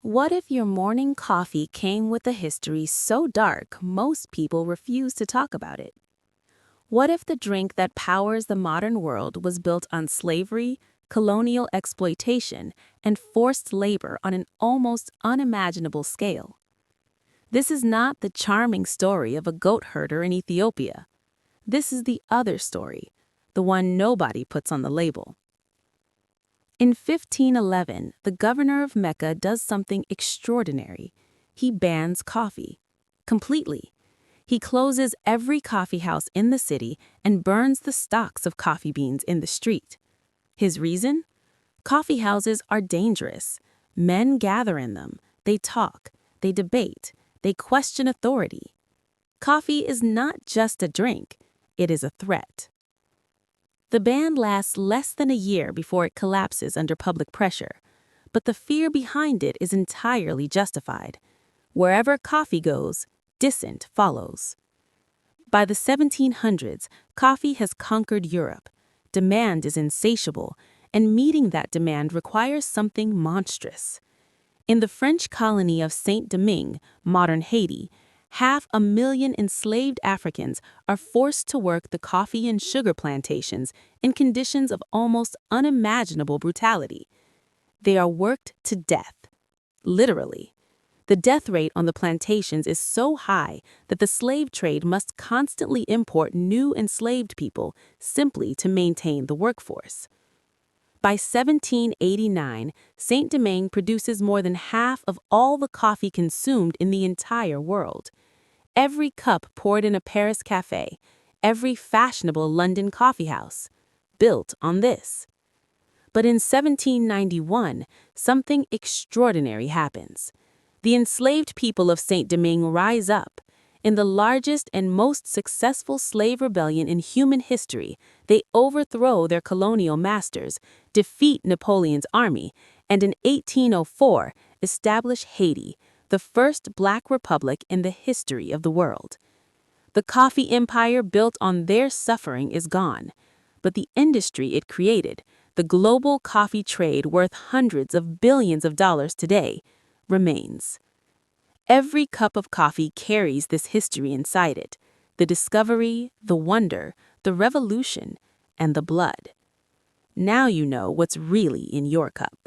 What if your morning coffee came with a history so dark most people refuse to talk about it? What if the drink that powers the modern world was built on slavery, colonial exploitation, and forced labor on an almost unimaginable scale? This is not the charming story of a goat herder in Ethiopia. This is the other story, the one nobody puts on the label. In 1511, the governor of Mecca does something extraordinary. He bans coffee. Completely. He closes every coffee house in the city and burns the stalks of coffee beans in the street. His reason? Coffee houses are dangerous. Men gather in them. They talk. They debate. They question authority. Coffee is not just a drink. It is a threat. The ban lasts less than a year before it collapses under public pressure, but the fear behind it is entirely justified. Wherever coffee goes, dissent follows. By the 1700s, coffee has conquered Europe. Demand is insatiable, and meeting that demand requires something monstrous. In the French colony of Saint-Domingue, modern Haiti, 500,000 enslaved Africans are forced to work the coffee and sugar plantations in conditions of almost unimaginable brutality. They are worked to death. Literally. The death rate on the plantations is so high that the slave trade must constantly import new enslaved people simply to maintain the workforce. By 1789, Saint-Domingue produces more than half of all the coffee consumed in the entire world. Every cup poured in a Paris cafe, every fashionable London coffeehouse, built on this. But in 1791, something extraordinary happens. The enslaved people of Saint-Domingue rise up. In the largest and most successful slave rebellion in human history, they overthrow their colonial masters, defeat Napoleon's army, and in 1804 establish Haiti, the first Black republic in the history of the world. The coffee empire built on their suffering is gone, but the industry it created, the global coffee trade worth hundreds of billions of dollars today, remains. Every cup of coffee carries this history inside it, the discovery, the wonder, the revolution, and the blood. Now you know what's really in your cup.